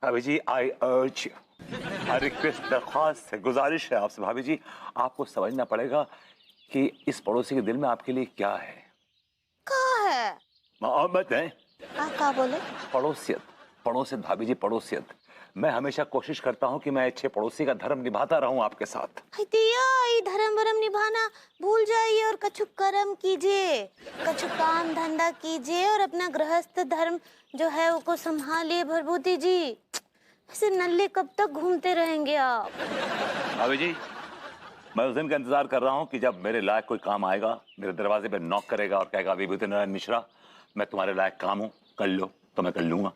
भाभी जी आई अर्ज रिक्वेस्ट, दरख्वास्त है, गुजारिश है आपसे भाभी जी, आपको समझना पड़ेगा कि इस पड़ोसी के दिल में आपके लिए क्या है। कहाँ है? मोहब्बत है। आप क्या बोले? पड़ोसियत, पड़ोसियत भाभी जी, पड़ोसियत। मैं हमेशा कोशिश करता हूँ कि मैं अच्छे पड़ोसी का धर्म निभाता रहूं आपके साथ। दिया ये धर्म वरम निभाना भूल जाइए और कछु कर्म कीजिए, कछु काम धंधा कीजिए और अपना गृहस्थ धर्म जो है उसको संभालिए भरभूति जी। ऐसे नल्ले कब तक घूमते रहेंगे आप? भाभी जी, मैं उस दिन का इंतजार कर रहा हूँ कि जब मेरे लायक कोई काम आएगा, मेरे दरवाजे पे नॉक करेगा और कहेगा विभूति नारायण मिश्रा, मैं तुम्हारे लायक काम हूँ, कर लो, तो मैं कर लूंगा।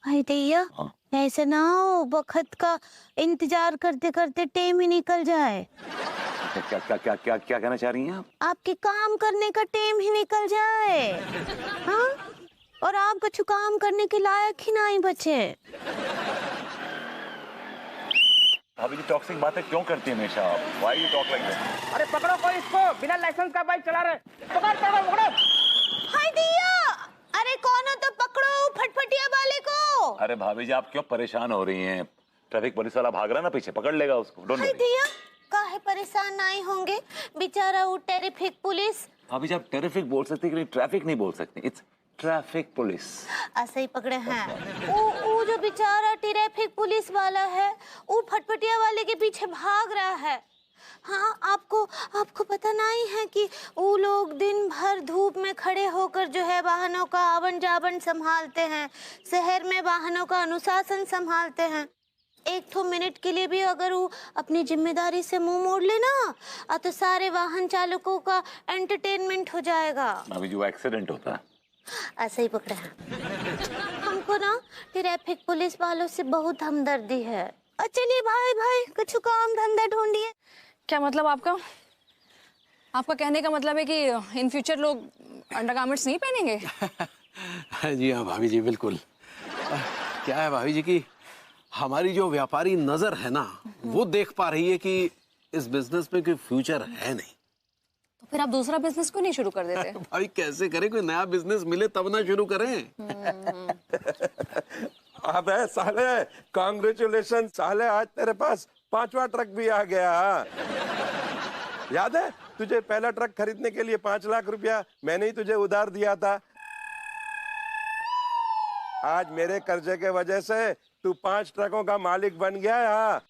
दैया, हाँ। ऐसे ना हो वक्त का इंतजार करते करते टाइम ही निकल जाए। क्या क्या क्या क्या क्या कहना चाह रही हैं आप? आपके काम करने का टाइम ही निकल जाए, हाँ? और आप कुछ काम करने के लायक ही नहीं बचे। भाभी जी टॉक्सिक बातें क्यों करती है हमेशा आप? Why you talk like that? अरे पकड़ो कोई इसको, बिना लाइसेंस का बाइक चला रहे। पकड़ पकड़ो पकड़ो। हाय दिया, अरे कौन हो तो पकड़ो फटफटिया वाले को। अरे भाभी जी आप क्यों परेशान हो रही हैं? ट्रैफिक पुलिस वाला भाग रहा है ना पीछे, पकड़ लेगा उसको। Don't hi worry. दिया, काहे परेशान नहीं होंगे, बेचारा वो ट्रैफिक पुलिस। भाभी जी आप टेरिफिक बोल सकते हैं, ट्रैफिक नहीं बोल सकते। It's traffic police. ऐसे ही पकड़े हैं। वो जो बेचारा ट्रैफिक पुलिस वाला है, वो फटफटिया वाले के पीछे भाग रहा है। हाँ, आपको पता नहीं है कि वो लोग दिन भर धूप में खड़े होकर जो है वाहनों का आवन जावन संभालते हैं, शहर में वाहनों का अनुशासन संभालते हैं। एक तो मिनट के लिए भी अगर वो अपनी जिम्मेदारी से मुंह मोड़ लेना तो सारे वाहन चालकों का एंटरटेनमेंट हो जाएगा। भाभी जी वो एक्सीडेंट होता है। ऐसे ही पकड़े हैं। हमको ना ट्रैफिक पुलिस वालों से बहुत हमदर्दी है। चलिए भाई कुछ काम धंधा ढूंढिए। क्या मतलब आपका? आपका कहने का मतलब है कि इन फ्यूचर लोग अंडरगारमेंट्स नहीं पहनेंगे? जी हाँ भाभी जी बिल्कुल। क्या है भाभी जी की हमारी जो व्यापारी नजर है ना, वो देख पा रही है कि इस बिजनेस में कोई फ्यूचर है नहीं। तो फिर आप दूसरा बिजनेस क्यों नहीं शुरू कर देते? भाई कैसे करें, कोई नया बिजनेस मिले तब ना शुरू करें। अबे साले, कांग्रेचुलेशन साले, आज तेरे पास 5वां ट्रक भी आ गया। याद है तुझे पहला ट्रक खरीदने के लिए 5 लाख रुपया मैंने ही तुझे उधार दिया था। आज मेरे कर्जे के वजह से तू 5 ट्रकों का मालिक बन गया है।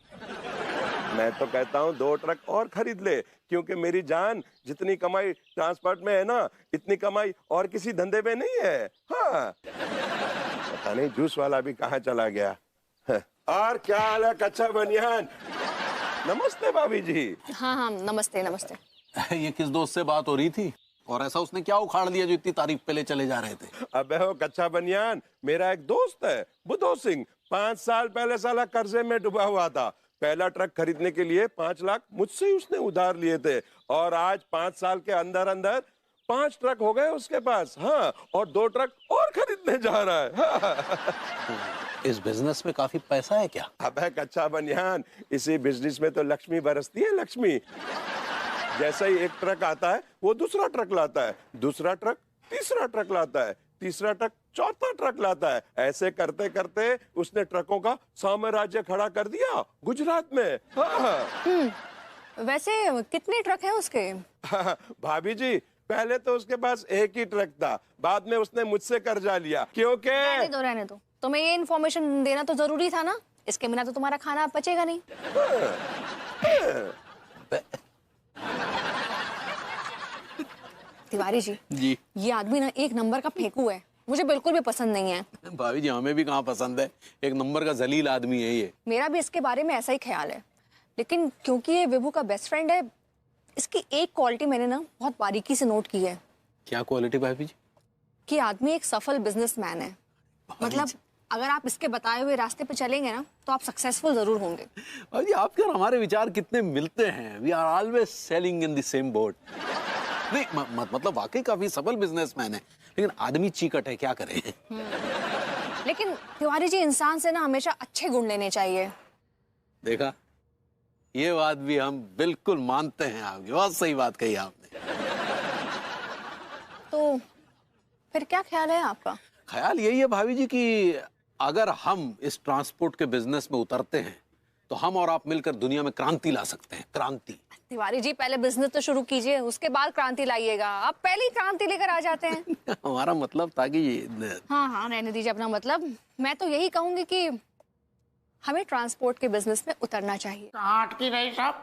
मैं तो कहता हूँ 2 ट्रक और खरीद ले, क्योंकि मेरी जान जितनी कमाई ट्रांसपोर्ट में है ना, इतनी कमाई और किसी धंधे में नहीं है। हाँ, पता नहीं जूस वाला भी कहाँ चला गया। और क्या हाल है कच्चा बनियान? नमस्ते भाभी जी। हाँ नमस्ते नमस्ते। ये किस दोस्त से बात हो रही थी और ऐसा उसने क्या उखाड़ लिया जो इतनी तारीफ पे ले चले जा रहे थे? अबे हो कच्चा बनियान, मेरा एक दोस्त है बुद्धो सिंह, 5 साल पहले साला कर्जे में डूबा हुआ था। पहला ट्रक खरीदने के लिए 5 लाख मुझसे ही उसने उधार लिए थे, और आज 5 साल के अंदर अंदर 5 ट्रक हो गए उसके पास। हाँ, और 2 ट्रक और खरीदने जा रहा है। हाँ। इस बिजनेस में काफी पैसा है क्या? अबे कच्चा बनियान, इसी बिजनेस में तो लक्ष्मी बरसती है, लक्ष्मी। जैसे ही एक ट्रक आता है वो दूसरा ट्रक लाता है, दूसरा ट्रक तीसरा ट्रक लाता है, तीसरा ट्रक चौथा ट्रक लाता है। ऐसे करते करते उसने ट्रकों का साम्राज्य खड़ा कर दिया गुजरात में। हाँ। वैसे कितने ट्रक हैं उसके? भाभी जी, पहले तो उसके पास एक ही ट्रक था, बाद में उसने मुझसे कर्जा लिया, क्योंकि रहने दो। तुम्हें ये इन्फॉर्मेशन देना तो जरूरी था ना, इसके बिना तो तुम्हारा खाना पचेगा नहीं। तिवारी जी, ये आदमी ना एक नंबर का फेंकू है, मुझे बिल्कुल भी पसंद नहीं है। भाभी जी हमें भी कहाँ पसंद है, एक नंबर का जलील आदमी है ये। मेरा भी इसके बारे में ऐसा ही ख्याल है, लेकिन क्योंकि ये विभू का बेस्ट फ्रेंड है, इसकी एक क्वालिटी मैंने ना बहुत बारीकी से नोट की है। क्या क्वालिटी भाभी जी? कि आदमी एक सफल बिजनेसमैन है। मतलब अगर आप इसके बताए हुए रास्ते पे चलेंगे ना तो आप सक्सेसफुल जरूर होंगे। भाभी आपके और हमारे विचार कितने मिलते हैं। We are always sailing in the same boat. नहीं मतलब वाकई काफी सफल बिजनेसमैन है, लेकिन आदमी चीकट है, क्या करें। लेकिन तिवारी जी, इंसान से ना हमेशा अच्छे गुण लेने चाहिए। देखा, ये बात भी हम बिल्कुल मानते हैं आपकी, बहुत सही बात कही आपने। तो फिर क्या ख्याल है आपका? ख्याल यही है भाभी जी कि अगर हम इस ट्रांसपोर्ट के बिजनेस में उतरते हैं तो हम और आप मिलकर दुनिया में क्रांति ला सकते हैं, क्रांति। तिवारी जी पहले बिजनेस तो शुरू कीजिए, उसके बाद क्रांति लाइएगा। आप पहले ही क्रांति लेकर आ जाते हैं। हमारा मतलब था कि हाँ हाँ, रहने दीजिए अपना मतलब। मैं तो यही कहूंगी कि हमें ट्रांसपोर्ट के बिजनेस में उतरना चाहिए। आठ की रही साहब।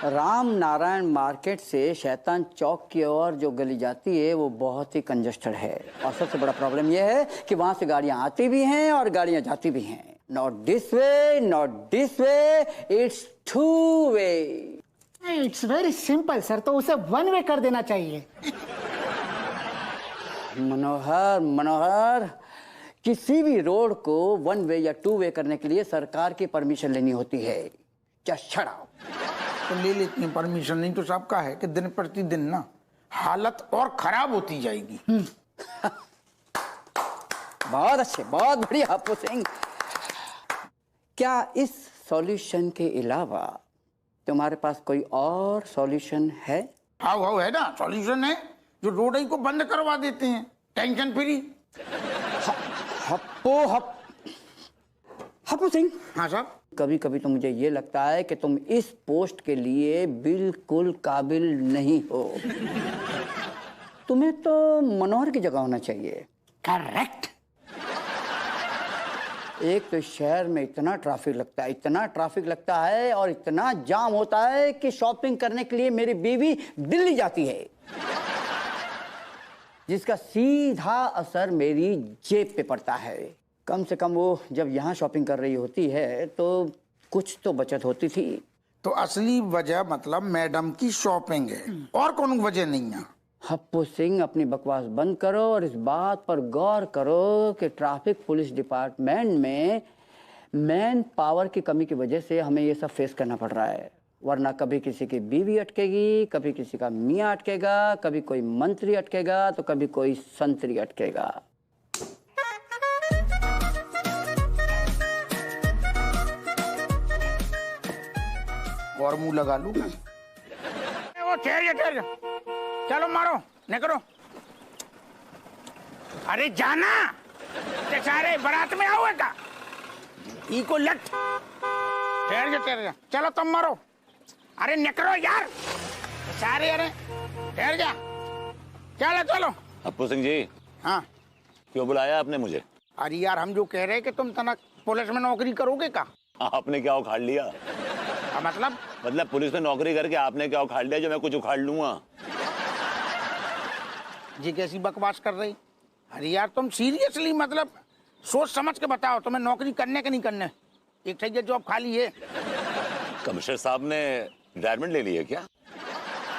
राम नारायण मार्केट से शैतान चौक की ओर जो गली जाती है वो बहुत ही कंजस्टेड है, और सबसे बड़ा प्रॉब्लम ये है कि वहां से गाड़ियां आती भी हैं और गाड़ियां जाती भी हैं। Not this way, not this way, it's two way. It's very simple sir, तो उसे वन वे कर देना चाहिए। मनोहर, मनोहर, किसी भी रोड को वन वे या टू वे करने के लिए सरकार की परमिशन लेनी होती है। Just shut up. तो ले लेते हैं परमिशन, नहीं तो साहब का है कि दिन प्रतिदिन ना हालत और खराब होती जाएगी। बहुत अच्छे, बहुत बढ़िया हप्पू सिंह। क्या इस सॉल्यूशन के अलावा तुम्हारे पास कोई और सॉल्यूशन है? हाउ हाउ है ना, सॉल्यूशन है, जो रोड ही को बंद करवा देते हैं, टेंशन फ्री। हप्पू सिंह। हाँ साहब। कभी कभी तो मुझे ये लगता है कि तुम इस पोस्ट के लिए बिल्कुल काबिल नहीं हो। तुम्हें तो मनोहर की जगह होना चाहिए। करेक्ट। एक तो शहर में इतना ट्रैफिक लगता है, इतना ट्रैफिक लगता है और इतना जाम होता है कि शॉपिंग करने के लिए मेरी बीवी दिल्ली जाती है, जिसका सीधा असर मेरी जेब पे पड़ता है। कम से कम वो जब यहाँ शॉपिंग कर रही होती है तो कुछ तो बचत होती थी। तो असली वजह मतलब मैडम की शॉपिंग है, और कौन वजह नहीं है। हप्पू सिंह, अपनी बकवास बंद करो और इस बात पर गौर करो कि ट्रैफिक पुलिस डिपार्टमेंट में मैन पावर की कमी की वजह से हमें ये सब फेस करना पड़ रहा है। वरना कभी किसी की बीवी अटकेगी, कभी किसी का मियाँ अटकेगा, कभी कोई मंत्री अटकेगा, तो कभी कोई संतरी अटकेगा। और मुंह लगा लूं। वो ठहर जा, चलो मारो निकलो। अरे जाना, ते सारे बारात में आओ का इको लट। ठहर जा, चलो तुम मारो। अरे निकलो यार सारे, अरे ठहर जा, चलो चलो। हप्पू सिंह जी। हाँ। क्यों बुलाया आपने मुझे? अरे यार, हम जो कह रहे हैं कि तुम तना पुलिस में नौकरी करोगे का। आपने क्या उखाड़ लिया? मतलब पुलिस में नौकरी करके आपने क्या उखाड़ लिया जो मैं कुछ उखाड़ लूंगा? जी कैसी बकवास कर रही। अरे यार तुम सीरियसली मतलब सोच समझ के बताओ, तुम्हें नौकरी करने के नहीं करने। एक ठेके जॉब खाली है। कमिश्नर साहब ने रिटायरमेंट ले ली है क्या?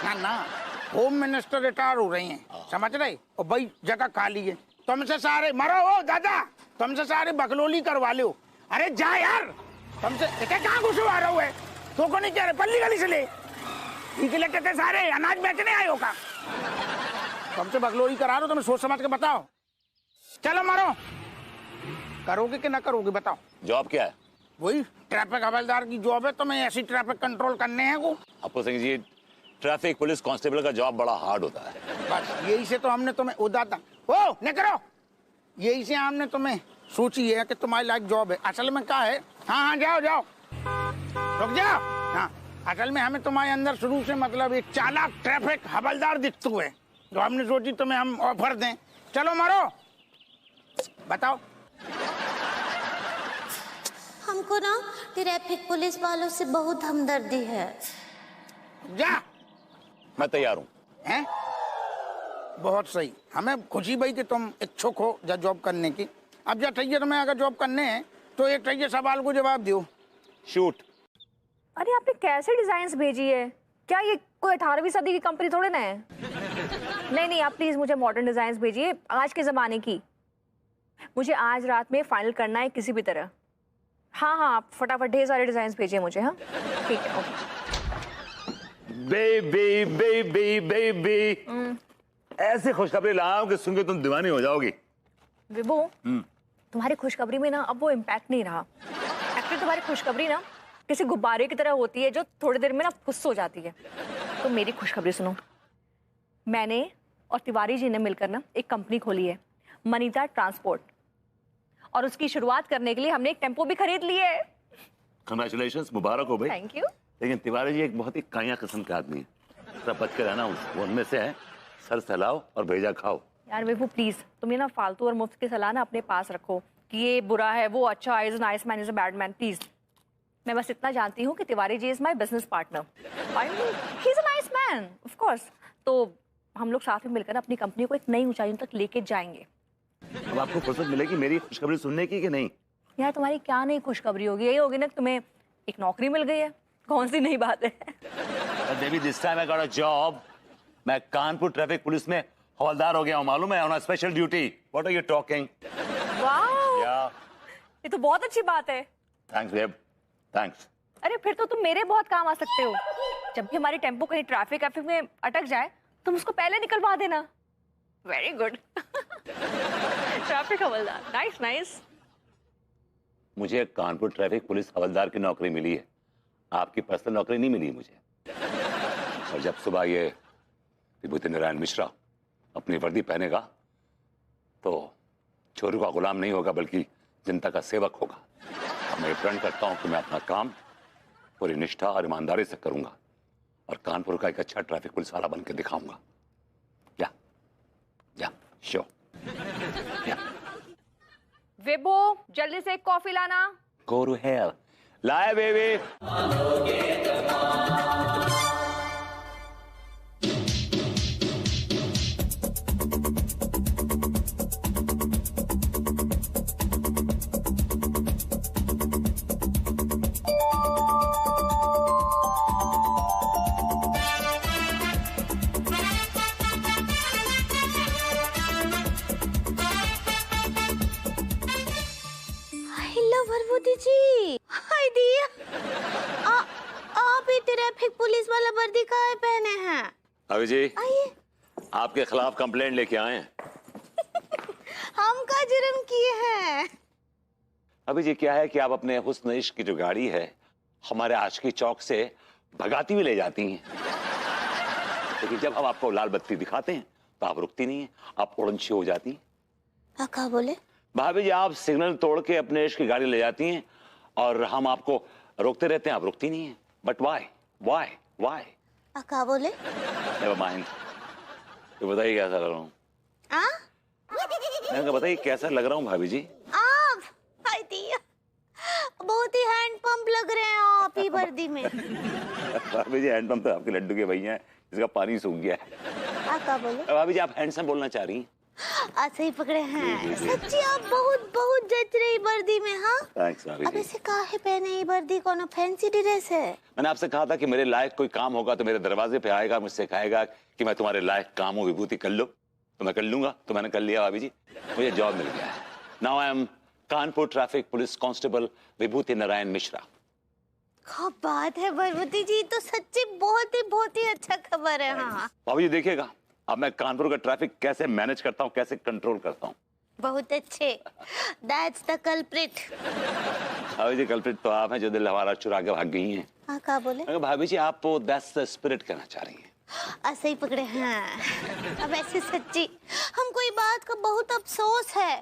ना ना, होम मिनिस्टर रिटायर हो रहे हैं, समझ रहे, और भाई जगह खाली है। तुमसे सारे मरो हो दादा, तुमसे सारे बकलोली करवा लो। अरे जा यार, तुमसे कहाँ घुसवा रहा है, तो को नहीं कह रहे, पल्ली गली से ले लेते सारे अनाज बेचने आए हो का। तुमसे बकलोली करा रहा, तुम्हें सोच समझ के बताओ। चलो मारो, करोगे कि ना करोगे बताओ। जॉब क्या है? वही ट्रैफिक हवलदार की जॉब है, तुम्हें ऐसी ट्रैफिक कंट्रोल करने हैं वो। Happu Singh ji, traffic police constable का जॉब बड़ा हार्ड होता है। बस यही से तो हमने तुम्हें उदाता ओ नहीं करो, यही से हमने तुम्हें सोची है कि तुम्हारी लाइक जॉब है। असल में क्या है, हाँ हाँ जाओ जाओ, रुक जाओ। हाँ, असल में हमें तुम्हारे अंदर शुरू से मतलब एक चालाक ट्रैफिक हवलदार दिखते हुए, तो हमने सोची तुम्हें हम ऑफर दें। चलो मारो, बताओ। हमको ना ट्रैफिक पुलिस वालों से बहुत हमदर्दी है। जा, मैं तैयार हूँ। हैं? बहुत सही, हमें खुशी भाई कि तुम इच्छुक हो जॉब करने की। अब जा चाहिए तुम्हें, अगर जॉब करने हैं तो एक चाहिए सवाल को जवाब दो। शूट। अरे आपने कैसे डिजाइन्स भेजी है? क्या ये कोई 18वीं सदी की कंपनी थोड़े ना है? नहीं नहीं, आप प्लीज मुझे मॉडर्न डिजाइन्स भेजिए, आज के जमाने की। मुझे आज रात में फाइनल करना है किसी भी तरह। हाँ हाँ, आप फटाफट ढेर सारे डिजाइन्स भेजिए मुझे। हाँ ठीक है, ओके। बेबी बेबी बेबी, ऐसे खुशखबरी लाया हूं कि सुन के तुम दीवानी हो जाओगी। विभू, तुम्हारी खुशखबरी में ना अब वो इम्पैक्ट नहीं रहा। एक्चुअली तुम्हारी खुशखबरी ना किसी गुब्बारे की तरह होती है जो थोड़ी देर में ना फुस हो जाती है। तो मेरी खुशखबरी सुनो, मैंने और तिवारी जी ने मिलकर ना एक कंपनी खोली है, मनीता ट्रांसपोर्ट। और उसकी शुरुआत करने के लिए हमने एक टेम्पो भी खरीद ली है। कंग्रेचुलेशंस, मुबारक हो भाई। Thank you. लेकिन तिवारी जी एक बहुत ही काया किस्म का आदमी है, सब बच के रहना। वो उनमें से है, सर सहलाओ और भेजा खाओ। यार विभू प्लीज, तुम ये ना फालतू और मुफ्त की सलाह ना अपने पास रखो कि ये बुरा है, वो अच्छा, is nice man, is a bad man. Please, मैं बस इतना जानती हूँ कि Tiwari ji is my business partner. I mean he is a nice man of course. तो हम लोग साथ में मिलकर अपनी कंपनी को एक नई ऊंचाइयों तक लेके जाएंगे। अब आपको फुर्सत मिलेगी मेरी खुशखबरी सुनने की कि नहीं? यार तुम्हारी क्या नई खुशखबरी होगी, यही होगी ना कि तुम्हें एक नौकरी मिल गई है। कौन सी नई बात है? Devi this time I got a job. मैं कानपुर ट्रैफिक पुलिस में हवलदार हो गया हूँ, मालूम है, on a special duty. What are you talking? Wow, या ये तो बहुत अच्छी बात है। Thanks babe, thanks. अरे फिर तो तुम मेरे बहुत काम आ सकते हो। जब भी हमारी टेम्पो कहीं ट्रैफिक में अटक जाए, तुम उसको पहले निकलवा देना। Very good. ट्रैफिक हवलदार, नाइस नाइस। मुझे कानपुर ट्रैफिक पुलिस हवलदार की नौकरी मिली है, आपकी पर्सनल नौकरी नहीं मिली मुझे। और जब सुबह ये विभूति नारायण मिश्रा अपनी वर्दी पहनेगा तो चोरों का गुलाम नहीं होगा बल्कि जनता का सेवक होगा। और मैं प्रण करता हूं कि मैं अपना काम पूरी निष्ठा और ईमानदारी से करूंगा और कानपुर का एक अच्छा ट्रैफिक पुलिस वाला बन के दिखाऊंगा। या श्योर। विभू जल्दी से एक कॉफी लाना। Go to hell. लाए बेबी। भरभूति जी, हाय दिया। आप ही ट्रैफिक पुलिस वाला वर्दी काहे पहने हैं? अभी जी आइए। आपके खिलाफ कंप्लेंट लेके आए हैं। हम का जुर्म किए हैं? अभी जी क्या है कि आप अपने हुस्न इश्क की जो गाड़ी है हमारे आशिकी चौक से भगाती हुई ले जाती हैं, लेकिन जब हम आपको लाल बत्ती दिखाते हैं तो आप रुकती नहीं है, आप उड़नछी हो जाती हैं। क्या बोले? भाभी जी आप सिग्नल तोड़ के अपने इश्क की गाड़ी ले जाती हैं और हम आपको रोकते रहते हैं, आप रुकती नहीं है। But why why why? क्या बोले? Never mind. तो बताइए कैसा लग रहा हूँ? मैंने कहा बताइए कैसा लग रहा हूँ भाभी जी? आप हाय दिया, बहुत ही हैंड पंप लग रहे हैं आप ही वर्दी में। भाभी जी हैंड पंप तो आपके लड्डू के भैया हैं, इसका पानी सूख गया है। क्या बोले? भाभी जी आप हैंडसम बोलना चाह रही हैं? ऐसे ही पकड़े हैं। सच्ची आप बहुत बहुत जच रही वर्दी में। हाँ थैंक्स भाभी अब जी। ऐसे काहे पहने ये वर्दी? कोनो फैंसी ड्रेस है? मैंने आपसे कहा था कि मेरे लायक कोई काम होगा तो मेरे दरवाजे पे आएगा, मुझसे कहेगा कि मैं तुम्हारे लायक काम हूँ विभूति कर लो, तो मैं कर लूंगा। तो मैंने कर लिया भाभी जी, मुझे जॉब मिल गया है। Now I am Kanpur traffic police constable Vibhuti Narayan Mishra. क्या बात है भरभूति जी, तो सच्ची बहुत ही अच्छा खबर है। हाँ भाभी जी देखिएगा अब मैं कानपुर का ट्रैफिक कैसे मैनेज करता हूँ, कैसे कंट्रोल करता हूँ। बहुत अच्छे। That's the culprit। भाभी जी कल्प्रिट तो आप हैं जो दिल हमारा चुरा के भाग गई हैं। हाँ क्या बोले? भाभी जी आप दैट्स द स्पिरिट कहना चाह रही हैं। ऐसे ही पकड़े हैं। अब ऐसे सच्ची हमको ये बात का बहुत अफसोस है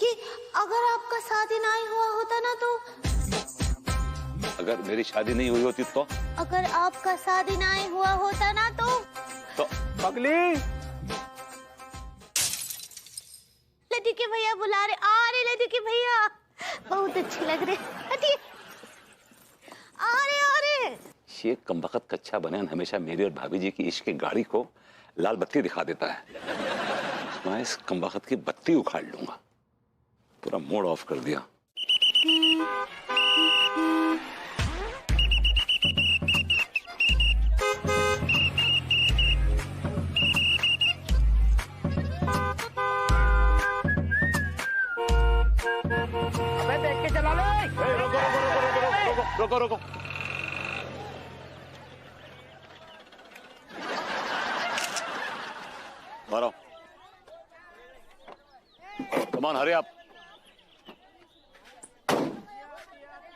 कि अगर आपका शादी नहीं हुआ होता ना तो अगर मेरी शादी नहीं हुई होती तो अगर आपका शादी नहीं हुआ होता ना तो पगली लड्डू के भैया बुला रहे। आ रहे लड्डू के भैया, बहुत अच्छे लग रहे। हटिए, आ रहे। ये कमबख्त कच्चा बनियान हमेशा मेरी और भाभी जी की इश्क की गाड़ी को लाल बत्ती दिखा देता है। मैं इस कमबख्त की बत्ती उखाड़ लूंगा। पूरा मोड ऑफ कर दिया। अबे देख के चला ले। रोको रोको। मारो। कम ऑन हरी आप।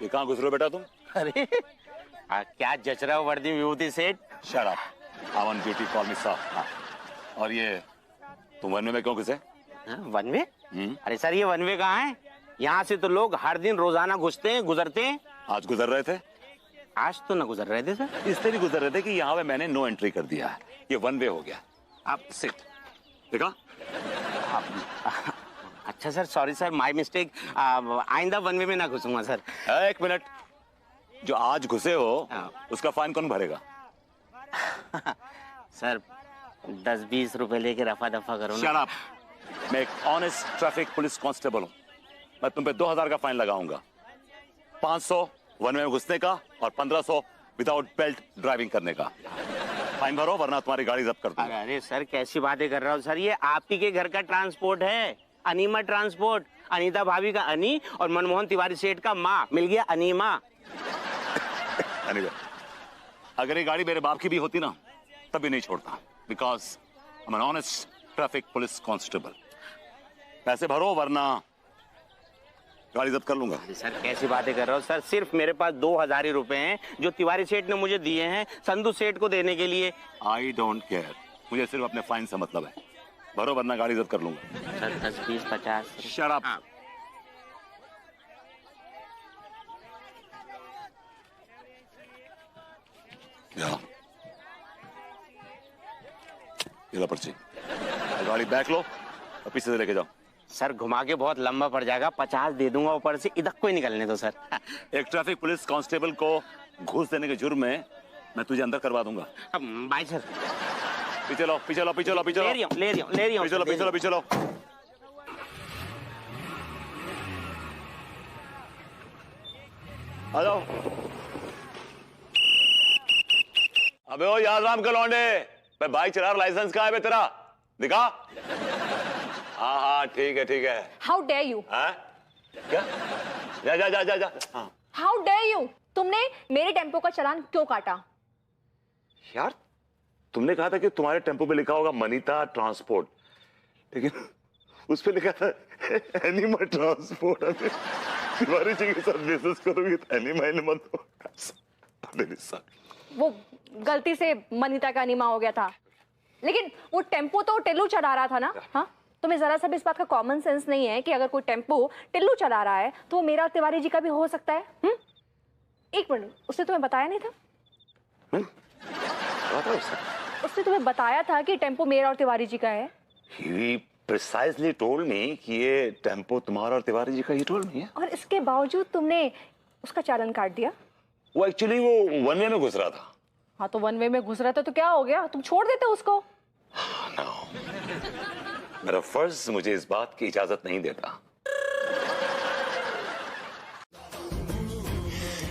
ये कहाँ घुस रहे हो बेटा तुम? अरे क्या जच रहा हो वर्दी विभूति सेठ? Shut up. I on duty, call me sir. और ये तुम वन में क्यों घुसे? One way? अरे सर ये वन वे कहाँ है? यहाँ से तो लोग हर दिन रोजाना घुसते हैं, गुजरते हैं। आज गुजर रहे थे? आज तो ना गुजर रहे थे सर। इसलिए भी गुजर रहे थे कि यहाँ पे मैंने नो एंट्री कर दिया है, ये वन वे हो गया। आप सिट, देखा? अच्छा sir, sorry sir, my mistake. आइंदा वन वे में ना घुसूंगा सर। एक मिनट, जो आज घुसे हो उसका फाइन कौन भरेगा? सर 10-20 रुपए लेके रफा दफा करो ना। Shut up. मैं एक ऑनेस्ट ट्रैफिक पुलिस कांस्टेबल हूँ। मैं तुम पे 2000 का फाइन लगाऊंगा, 500 वन वे में घुसने का और 1500 विदाउट बेल्ट ड्राइविंग करने का। फाइन भरो वरना तुम्हारी गाड़ी जब्त कर दूंगा। अरे सर कैसी बातें कर रहा हूँ सर, ये आप ही के घर का ट्रांसपोर्ट है, अनीमा ट्रांसपोर्ट। अनीता भाभी का अनी और मनमोहन तिवारी सेठ का माँ, मिल गया अनीमा। Anyway, अगर ये गाड़ी मेरे बाप की भी होती ना तब भी नहीं छोड़ता, because I am an honest traffic police constable. पैसे भरो वरना गाड़ी जब्त कर लूंगा। सर कैसी बातें कर रहे हो सर, सिर्फ मेरे पास 2000 ही रुपए हैं जो तिवारी सेठ ने मुझे दिए हैं संधू सेठ को देने के लिए। आई डोंट केयर, मुझे सिर्फ अपने फाइन से मतलब है। भरो वरना गाड़ी जब्त कर लूंगा। सर 10, 20, 50। Shut up. ये लो पर्ची, गाड़ी बैक लो और पीछे से लेके जाओ। सर घुमा के बहुत लंबा पड़ जाएगा, 50 दे दूंगा ऊपर से, इधर को ही निकलने दो सर। एक ट्रैफिक पुलिस कांस्टेबल को घूस देने के जुर्म में मैं तुझे अंदर करवा दूंगा। Bye sir. पीछे लो, पीछे लो, पीछे लो, पीछे लो। ले रही हूँ। पीछे लो, पीछे लो, पीछे लो। आ जाओ। अबे ओ याद राम के लौंडे, मैं बाइक चला रहा, लाइसेंस कहाँ है बे तेरा? दिखा। हाँ ठीक है ठीक है। How dare you? क्या? जा जा जा जा जा। How dare you? तुमने मेरे टेम्पो का चालान क्यों काटा? यार तुमने कहा था कि तुम्हारे टेम्पो पे लिखा होगा मनीता ट्रांसपोर्ट, लेकिन उस पे लिखा था एनिमा ट्रांसपोर्ट। तिवारी जी के साथ बिजनेस करोगे तो एनिमा एनिमा तो वो गलती से मनीता का अनिमा हो गया था, लेकिन वो टेम्पो तो टिल्लू चला रहा था ना। हाँ, तुम्हें जरा सा भी इस बात का कॉमन सेंस नहीं है कि अगर कोई टेम्पो टिल्लू चला रहा है तो वो मेरा और तिवारी जी का भी हो सकता है। एक मिनट, उसने तुम्हें बताया नहीं था? उसने तुम्हें बताया था कि टेम्पो मेरा और तिवारी जी का है? He precisely told me कि ये टेम्पो तुम्हारा और तिवारी जी का, ही told me है। और इसके बावजूद तुमने उसका चालान काट दिया? वो एक्चुअली वो वन वे में घुस रहा था। हाँ तो वन वे में घुस रहा था तो क्या हो गया, तुम छोड़ देते उसको? No. मेरा फर्ज मुझे इस बात की इजाजत नहीं देता।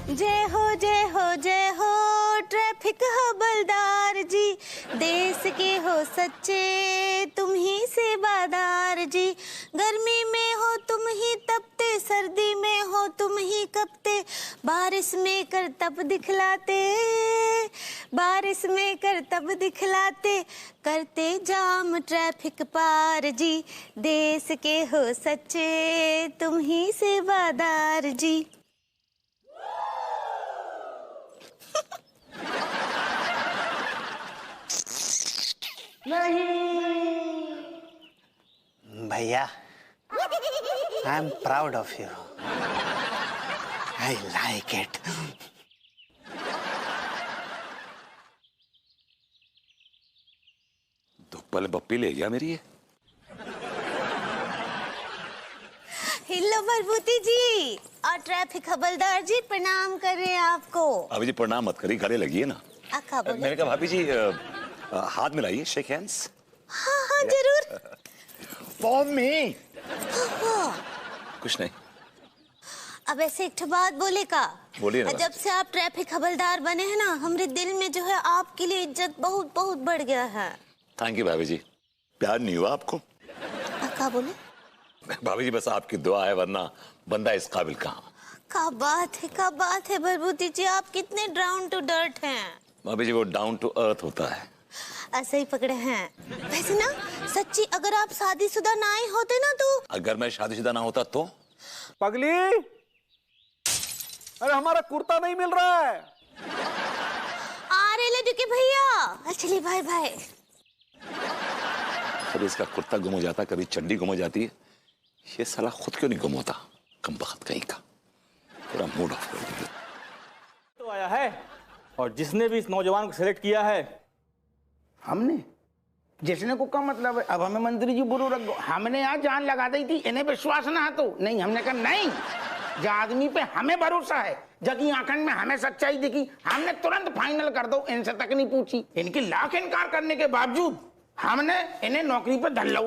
जय हो जय हो जय हो ट्रैफिक हवलदार जी, देश के हो सच्चे तुम ही सेवादार जी। गर्मी में हो तुम ही तपते, सर्दी में हो तुम ही कपते, बारिश में करतब दिखलाते, बारिश में करतब दिखलाते, करते जाम ट्रैफिक पार जी, देश के हो सच्चे तुम ही सेवादार जी। भैया, I am proud of you, I like it. तो पल बप्पी ले गया मेरी ये। हेलो भरभूति जी और ट्रैफिक हवलदार जी, प्रणाम कर रहे हैं आपको। अभी जी प्रणाम मत करिए, गले लगी है ना। अक्का बोले। मैंने कहा भाभी जी हाथ मिलाइए, शेक हैंड्स। हाँ हाँ जरूर। For me. कुछ नहीं। अब ऐसे एक बात बोले का, बोलिए ना। जब से आप ट्रैफिक हवलदार बने हैं ना, हमारे दिल में जो है आपके लिए इज्जत बहुत बहुत बढ़ गया है। थैंक यू भाभी जी। प्यार नहीं हुआ आपको? अक्का बोले। भाभी जी बस आपकी दुआ है, वरना बंदा इस काबिल कहाँ। क्या बात है भरभूति जी, आप कितने डाउन टू डर्ट हैं। भाभी जी वो डाउन टू अर्थ होता है। ऐसे ही पकड़े हैं। वैसे ना सच्ची, अगर आप शादीशुदा ना ही होते ना तो। अगर मैं शादीशुदा ना होता तो? पगली, अरे हमारा कुर्ता नहीं मिल रहा है। आ रहे लड्डू के भैया। चलिए भाई भाई। कभी इसका कुर्ता गुम हो जाता, कभी चड्डी गुम हो जाती है, ये साला खुद क्यों नहीं गुम होता? कमबख्त कहीं का, पूरा मूड ऑफ कर दिया। तो आया है और जिसने भी इस नौजवान को सिलेक्ट किया है, हमने जिसने को का मतलब है, अब हमें मंत्री जी बुरो रख दो। हमने यहाँ जान लगा दी थी, इन्हें विश्वास ना है तो नहीं। हमने कहा नहीं, जो आदमी पे हमें भरोसा है, जगी आंखन में हमें सच्चाई दिखी, हमने तुरंत फाइनल कर दो। इनसे तक नहीं पूछी, इनकी लाख इनकार करने के बावजूद हमने इन्हें नौकरी पे धर लो।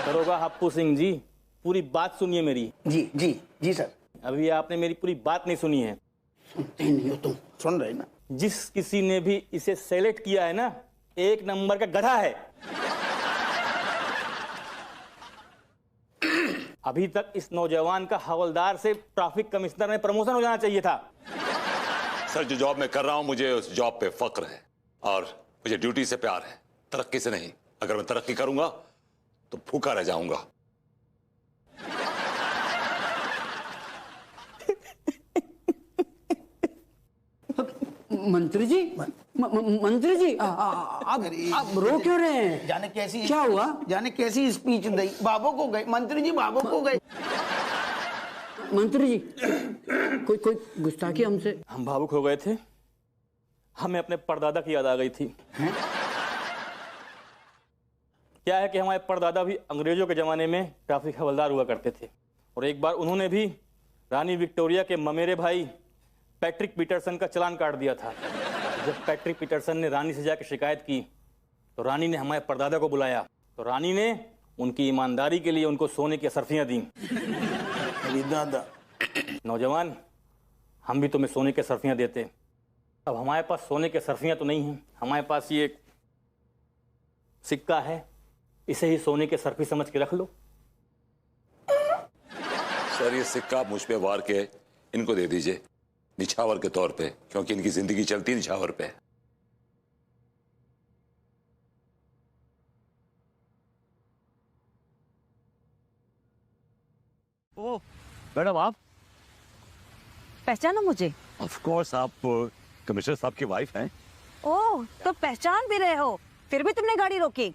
दरोगा हप्पू सिंह जी, पूरी बात सुनिए मेरी। जी जी जी सर। अभी आपने मेरी पूरी बात नहीं सुनी है। सुनते नहीं हो तुम, सुन रहे ना। जिस किसी ने भी इसे सेलेक्ट किया है ना, एक नंबर का गधा है। अभी तक इस नौजवान का हवलदार से ट्रैफिक कमिश्नर में प्रमोशन हो जाना चाहिए था। सर, जो जॉब मैं कर रहा हूं, मुझे उस जॉब पे फक्र है और मुझे ड्यूटी से प्यार है, तरक्की से नहीं। अगर मैं तरक्की करूंगा तो भूखा रह जाऊंगा। मंत्री जी, मंत्री जी, आप रो क्यों रहे हैं? जाने कैसी, क्या हुआ? जाने कैसी स्पीच दी, बाबू को गए मंत्री जी, बाबू को गए। मंत्री जी, कोई गुस्ताखी हमसे? हम भावुक हो गए थे, हमें अपने परदादा की याद आ गई थी। क्या है कि हमारे परदादा भी अंग्रेजों के जमाने में ट्रैफिक हवलदार हुआ करते थे और एक बार उन्होंने भी रानी विक्टोरिया के ममेरे भाई पैट्रिक पीटरसन का चालान काट दिया था। जब पैट्रिक पीटरसन ने रानी से जाकर शिकायत की तो रानी ने हमारे परदादा को बुलाया, तो रानी ने उनकी ईमानदारी के लिए उनको सोने की असरफियां दी। दादा, नौजवान, हम भी तुम्हें सोने की असरफियां देते। अब हमारे पास सोने की असरफियां तो नहीं हैं, हमारे पास ये सिक्का है, इसे ही सोने के सरफी समझ के रख लो। सर, ये सिक्का मुझ पे वार के इनको दे दीजिए निछावर के तौर पे, क्योंकि इनकी जिंदगी चलती निछावर पे। ओह मैडम, आप पहचानो मुझे? ऑफ कोर्स, आप कमिश्नर साहब की वाइफ हैं। ओह, तो पहचान भी रहे हो, फिर भी तुमने गाड़ी रोकी।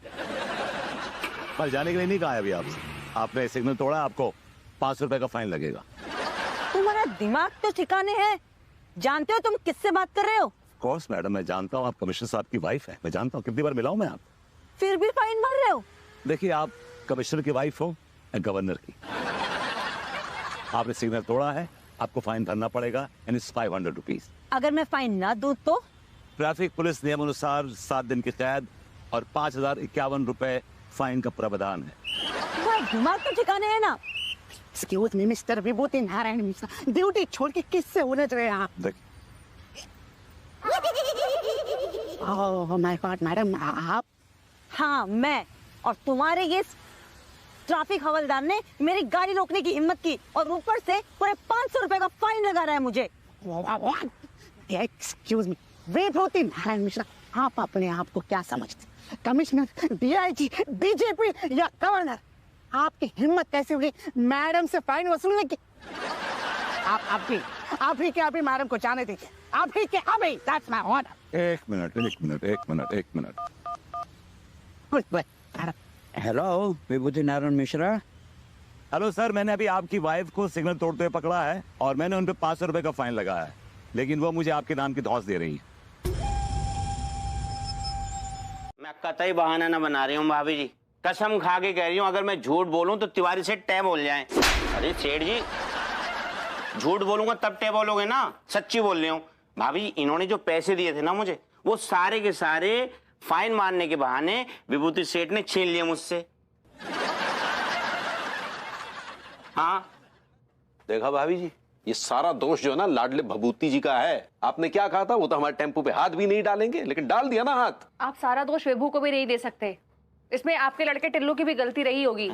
कल जाने के लिए नहीं कहा है अभी आपसे। आपने सिग्नल तोड़ा, आपको 500 रुपए का फाइन लगेगा। तुम्हारा दिमाग तो ठिकाने है, जानते हो तुम किससे बात कर रहे हो? ऑफ कोर्स मैडम, मैं जानता हूँ आप कमिश्नर साहब की वाइफ है, मैं जानता हूँ, कितनी बार मिला हूँ मैं आप। फिर भी फाइन मार रहे हो? देखिए, आप कमिश्नर की वाइफ हो या गवर्नर की, आपने सिग्नल तोड़ा है, आपको फाइन भरना पड़ेगा, यानी 500 रुपीज। अगर मैं फाइन ना दूं तो? ट्रैफिक पुलिस नियम अनुसार 7 दिन की कैद और 5051 रुपए फाइन का प्रावधान है। तुम्हारा दिमाग तो ठिकाने है ना? एक्सक्यूज मी मिस्टर विभूति नारायण मिश्रा, ड्यूटी छोड़ के किससे उलझ रहे हैं आप? ओह माय गॉड मैडम, आप? हाँ मैं, और तुम्हारे ये ट्रैफिक हवलदार ने मेरी गाड़ी रोकने की हिम्मत की और ऊपर से पूरे 500 रुपए का फाइन लगा रहा है मुझे। एक्सक्यूज मी विभूति नारायण मिश्रा, आप अपने आप को क्या समझते? कमिश्नर, डीआईजी, डीजीपी या गवर्नर? आपकी हिम्मत कैसे हुई मैडम से फाइन वसूलने की? आप ही के अभी मैडम को जाने दीजिए, आप ही के अभी। That's my order. एक मिनट। हेलो, विभूति नारायण मिश्रा। हेलो सर, मैंने अभी आपकी वाइफ को सिग्नल तोड़ते हुए पकड़ा है और मैंने उन पे 500 रुपए का फाइन लगाया है, लेकिन वो मुझे आपके नाम की धौंस दे रही है। मैं कतई बहाना ना बना रही हूँ भाभी जी, कसम खा के कह रही हूँ, अगर मैं झूठ बोलूं तो तिवारी से टै बोल जाए। अरे सेठ जी, झूठ बोलूंगा तब टै बोलोगे ना, सच्ची बोल रही हूँ। भाभी जी, इन्होंने जो पैसे दिए थे ना मुझे, वो सारे के सारे फाइन मारने के बहाने विभूति सेठ ने छीन लिए मुझसे। हाँ देखा भाभी जी, ये सारा दोष जो है ना लाडले भभूति जी का है। आपने क्या कहा था, वो तो हमारे टेम्पो पे हाथ भी नहीं डालेंगे, लेकिन डाल दिया ना हाथ। आप सारा दोष विभू को भी नहीं दे सकते, इसमें आपके लड़के टिल्लू की भी गलती रही होगी।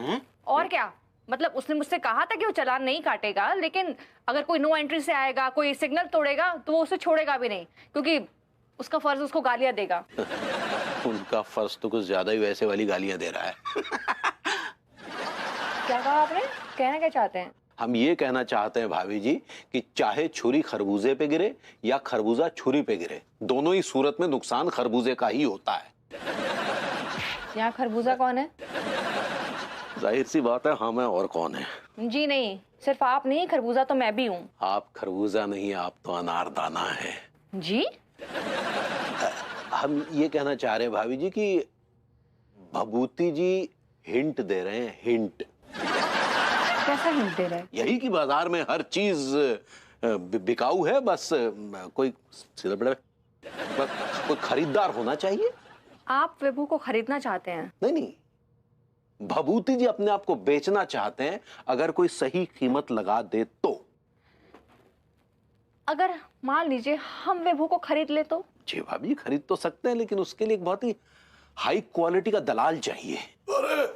और क्या, मतलब उसने मुझसे कहा था कि वो चालान नहीं काटेगा, लेकिन अगर कोई नो एंट्री से आएगा, कोई सिग्नल तोड़ेगा तो वो उसे छोड़ेगा भी नहीं, क्योंकि उसका फर्ज उसको गालियां देगा। उनका फर्ज तो कुछ ज्यादा ही वैसे वाली गालियां दे रहा है। क्या कहा आपने? कहना क्या चाहते हैं? हम ये कहना चाहते हैं भाभी जी कि चाहे छुरी खरबूजे पे गिरे या खरबूजा छुरी पे गिरे, दोनों ही सूरत में नुकसान खरबूजे का ही होता है। यहाँ खरबूजा कौन है? जाहिर सी बात है, हाँ मैं और कौन है? जी नहीं, सिर्फ आप नहीं, खरबूजा तो मैं भी हूँ। आप खरबूजा नहीं, आप तो अनारदाना है। जी? हम ये कहना चाह रहे हैं भाभी जी कि भभूति जी हिंट दे रहे हैं, हिंट। कैसा हिंट दे रहे हैं? यही कि बाजार में हर चीज बिकाऊ है, बस कोई सीधा बड़ा कोई खरीदार होना चाहिए। आप विभू को खरीदना चाहते हैं? नहीं नहीं, भभूति जी अपने आप को बेचना चाहते हैं, अगर कोई सही कीमत लगा दे तो। अगर मान लीजिए हम विभू को खरीद ले तो? जी भाभी, खरीद तो सकते हैं, लेकिन उसके लिए एक बहुत ही हाई क्वालिटी का दलाल चाहिए। अरे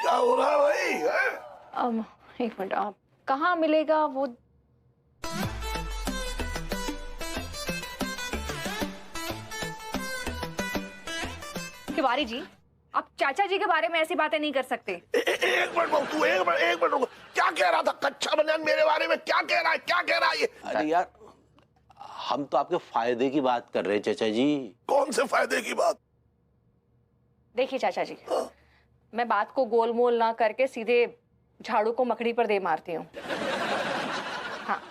क्या हो रहा है भाई? एक मिनट, आप कहाँ मिलेगा वो? तिवारी जी, आप चाचा जी के बारे में ऐसी बातें नहीं कर सकते। एक मिनट तू, एक मिनट रुको। क्या कह रहा था कच्चा बनियान मेरे बारे में? क्या कह रहा है, क्या कह रहा है ये? अरे यार, हम तो आपके फायदे की बात कर रहे हैं चाचा जी। कौन से फायदे की बात? देखिए चाचा जी, मैं बात को गोलमोल ना करके सीधे झाड़ू को मकड़ी पर दे मारती हूँ। हाँ,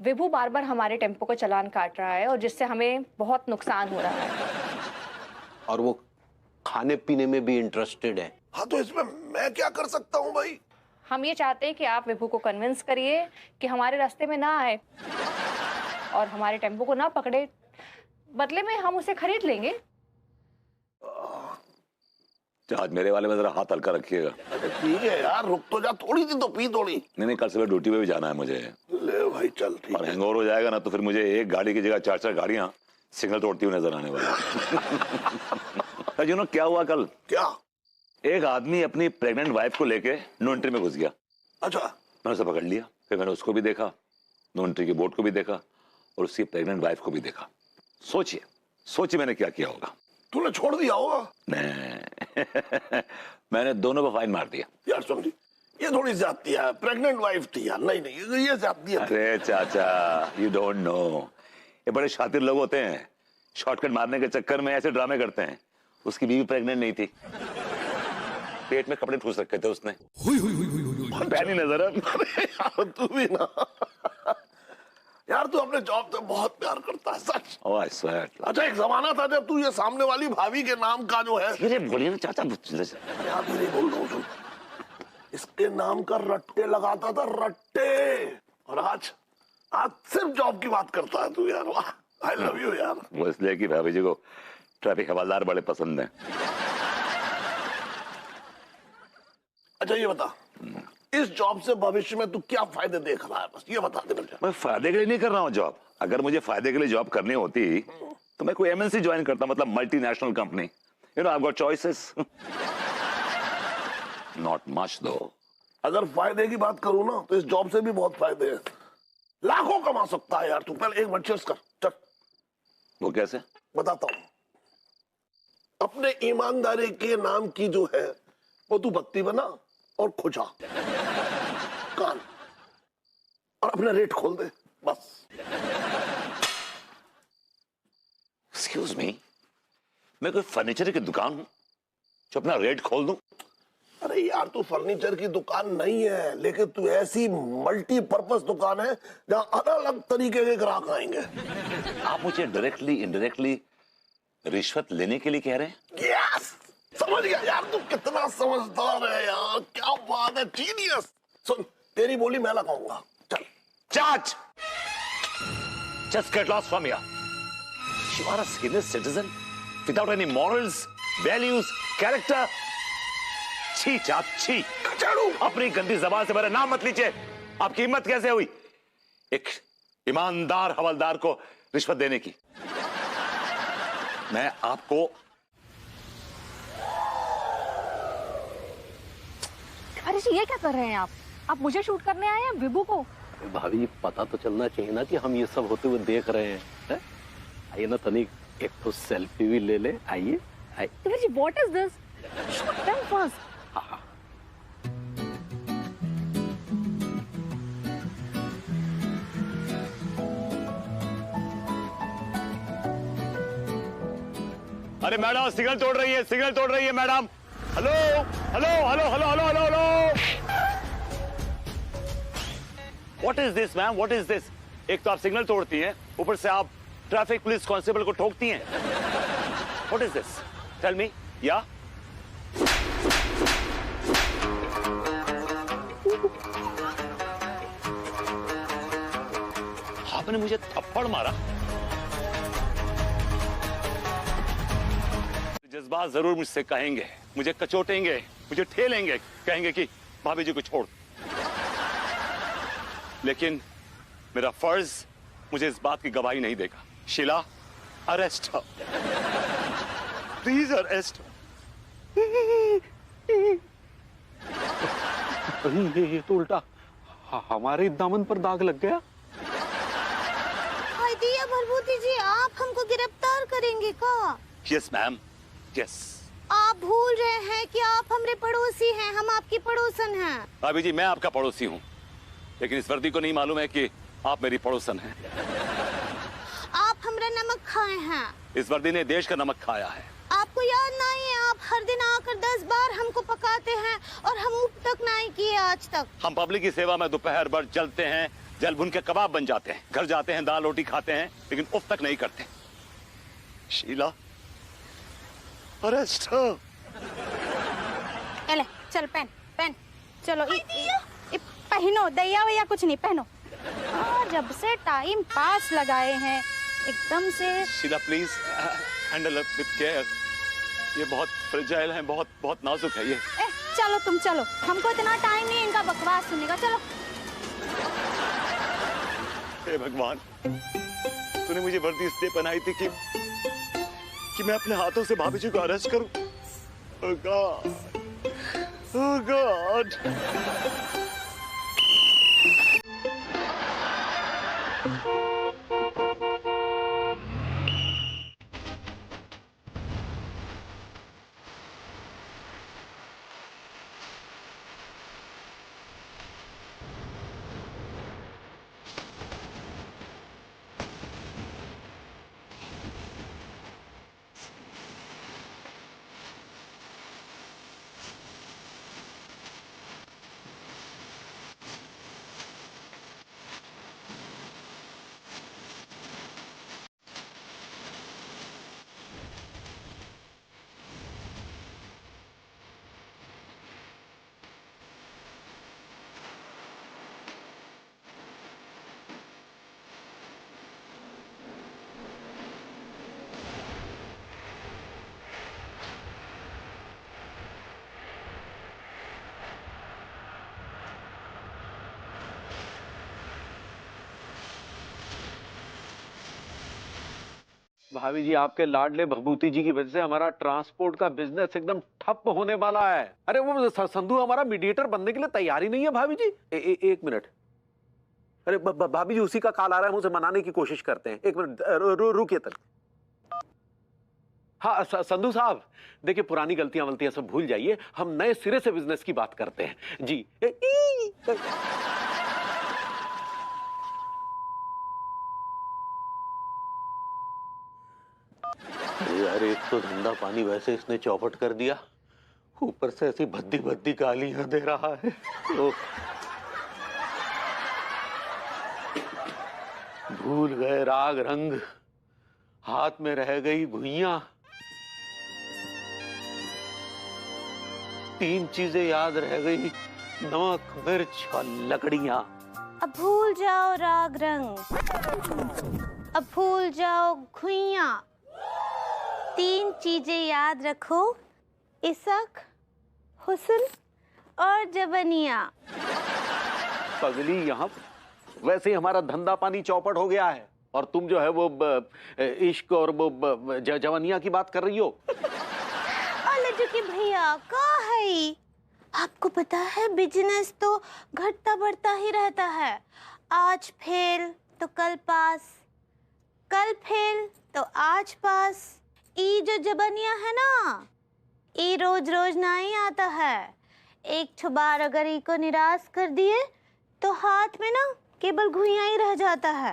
विभू बार बार हमारे टेम्पो को चालान काट रहा है और जिससे हमें बहुत नुकसान हो रहा है। और वो खाने पीने में भी इंटरेस्टेड है। हाँ, तो इसमें मैं क्या कर सकता हूँ भाई? हम ये चाहते हैं कि आप विभू को कन्विंस करिए कि हमारे रास्ते में ना आए और हमारे टेम्पो को ना पकड़े, बदले में हम उसे खरीद लेंगे। आज मेरे वाले में जरा हाथ हल्का रखिएगा। ठीक है यार, रुक तो जा, थोड़ी सी तो पी थोड़ी। नहीं, कल सुबह ड्यूटी पे भी जाना है मुझे। ले भाई चल, ठीक और हैंगओवर हो जाएगा ना तो फिर मुझे एक गाड़ी की जगह 4-4 गाड़ियां सिग्नल तोड़ती हुई नजर आने वाली। यू नो क्या हुआ कल? क्या? एक आदमी अपनी प्रेग्नेंट वाइफ को लेके नो एंट्री में घुस गया। अच्छा। मैंने उसे पकड़ लिया, फिर मैंने उसको भी देखा, नो एंट्री के बोर्ड को भी देखा और उसकी प्रेग्नेंट वाइफ को भी देखा। सोचिए मैंने क्या किया होगा। तूने छोड़ दिया होगा? नहीं मैंने दोनों पर फाइन मार दिया। यार सुन, ये थोड़ी ज्यादती है। प्रेग्नेंट वाइफ थी यार। नहीं, ये ज्यादती है। अरे चाचा, यू डोंट नो, ये बड़े शातिर लोग होते हैं, शॉर्टकट मारने के चक्कर में ऐसे ड्रामे करते हैं। उसकी बीवी प्रेग्नेंट नहीं थी, पेट में कपड़े ठूस रखे थे उसने। पैनी नजर है। तू भी ना यार, तू अपने जॉब से बहुत प्यार करता है, सच। ओह आई स्वेयर। अच्छा, एक जमाना था जब तू ये सामने वाली भाभी के नाम का जो है, धीरे बोलिए ना चाचा। यार धीरे बोल रहा हूँ, इसके नाम का रट्टे लगाता था, रट्टे। और आज सिर्फ जॉब की बात करता है तू यार। वाह, आई लव यू यार। वो इसलिए कि भाभी जी को ट्रैफिक हवलदार बड़े पसंद हैं। अच्छा ये बता, इस जॉब से भविष्य में तू क्या फायदे देख रहा है? बस ये बता दे मुझे। मैं फायदे के लिए नहीं कर रहा हूँ जॉब। अगर मुझे फायदे के लिए जॉब करनी होती तो मैं कोई एमएनसी ज्वाइन करता, मतलब multinational company. You know I have got choices. Not much दो। अगर फायदे की बात करूं ना तो इस जॉब से भी बहुत फायदे हैं। लाखों कमा सकता है यार तू। पहले एक मिनट चेयर्स कर, चल। वो कैसे? बताता हूं। अपने ईमानदारी के नाम की जो है वो तू बत्ती बना और खुजा कान, और अपना रेट खोल दे, बस। एक्सक्यूज मी, मैं कोई फर्नीचर की दुकान हूं जो अपना रेट खोल दूं? अरे यार, तू फर्नीचर की दुकान नहीं है, लेकिन तू ऐसी मल्टीपर्पज दुकान है जहां अलग अलग तरीके के ग्राहक आएंगे। आप मुझे डायरेक्टली इनडायरेक्टली रिश्वत लेने के लिए कह रहे हैं? यस, समझ गया यार, तू कितना समझदार है यार, क्या बात है, जीनियस। सुन, तेरी बोली मैं लगाऊंगा, चल। Judge, just get lost from here. You are a senior citizen without any morals, values, character. छी चाप छी। अपनी गंदी जबान से मेरा नाम मत लीजिए। आपकी हिम्मत कैसे हुई एक ईमानदार हवलदार को रिश्वत देने की? मैं आपको अरे जी, ये क्या कर रहे हैं आप मुझे शूट करने आए हैं विभू को? भाभी, पता तो चलना चाहिए ना कि हम ये सब होते हुए देख रहे हैं। आइए ना तनिक, एक तो सेल्फी भी ले ले। आइए जी, what is this? Shoot them first. अरे मैडम, सिग्नल तोड़ रही है madam. Hello hello hello hello hello hello hello. What is this ma'am, what is this? एक तो आप सिग्नल तोड़ती हैं, ऊपर से आप ट्रैफिक पुलिस कांस्टेबल को ठोकती हैं। What is this? Tell me. या आपने मुझे थप्पड़ मारा। जज्बात जरूर मुझसे कहेंगे, मुझे कचोटेंगे, मुझे ठेलेंगे, कहेंगे कि भाभी जी को छोड़। लेकिन मेरा फर्ज मुझे इस बात की गवाही नहीं देगा। शीला, अरेस्ट हो, प्लीज अरेस्ट हो। ये तो उल्टा हमारे दामन पर दाग लग गया। हाय दिया भरभूति जी, आप हमको गिरफ्तार करेंगे का? Yes ma'am, yes. आप भूल रहे हैं कि आप हमारे पड़ोसी हैं, हम आपकी पड़ोसन हैं। भाभी जी, मैं आपका पड़ोसी हूँ, लेकिन इस वर्दी को नहीं मालूम है कि आप मेरी पड़ोसन हैं। आप हमारा नमक खाए हैं। इस वर्दी ने देश का नमक खाया है। आपको याद नहीं है, आप हर दिन आकर 10 बार हमको पकाते हैं और हम उप तक नहीं किए आज तक। हम पब्लिक की सेवा में दोपहर भर जलते हैं, जल भुन के कबाब बन जाते हैं, घर जाते हैं दाल रोटी खाते हैं, लेकिन उफ तक नहीं करते। शीला, अरेस्ट हो। चले, चल पहन पहन, चलो पहनो, दैया वैया कुछ नहीं, पहनो। जब से टाइम पास लगाए हैं एकदम से। Sheela please handle it with care, ये बहुत फ्रेजाइल है, बहुत बहुत नाजुक है ये। चलो तुम चलो, हमको इतना टाइम नहीं इनका बकवास सुनने का, चलो। हे भगवान, तूने मुझे वर्दी इसलिए पहनाई थी कि मैं अपने हाथों से भाभी जी को अरेस्ट करूं। ओह गॉड, ओह गॉड। भाभी जी, आपके लाडले भभूति जी की वजह से हमारा ट्रांसपोर्ट का बिजनेस एकदम ठप होने वाला है। अरे वो संधू हमारा मीडिएटर बनने के लिए तैयार ही नहीं है भाभी जी। एक मिनट। अरे भाभी जी, उसी का कॉल आ रहा है, मुझे मनाने की कोशिश करते हैं। एक मिनट रुकिए तक। हाँ संधू साहब, देखिए पुरानी गलतियां वलतियां सब भूल जाइए, हम नए सिरे से बिजनेस की बात करते हैं जी। यार, एक तो धंधा पानी वैसे इसने चौपट कर दिया, ऊपर से ऐसी भद्दी भद्दी गालियां दे रहा है। तो भूल गए राग रंग, हाथ में रह गई घुइयां, 3 चीजें याद रह गई, नमक मिर्च और लकड़ियां। अब भूल जाओ राग रंग, अब भूल जाओ घुइयां, 3 चीजें याद रखो, इशक, हुस्न और जवानियां। पगली, यहाँ वैसे ही हमारा धंधा पानी चौपट हो गया है, और तुम जो है वो इश्क और वो जवानियां की बात कर रही हो। लड्डू भैया का है, आपको पता है बिजनेस तो घटता बढ़ता ही रहता है। आज फेल तो कल पास, कल फेल तो आज पास। ई जो जबानिया है ना, ई रोज रोज नहीं आता है। एक ठो बार अगर ई को निराश कर दिए तो हाथ में ना केवल घुइयां ही रह जाता है।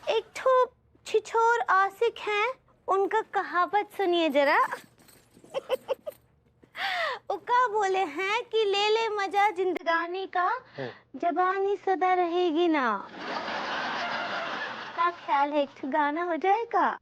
एक ठो छिछोर आशिक हैं, उनका कहावत सुनिए जरा। वो का बोले हैं कि ले ले मजा जिंदगानी का, जबानी सदा रहेगी ना। क्या ख्याल है, एक ठो गाना हो जाएगा?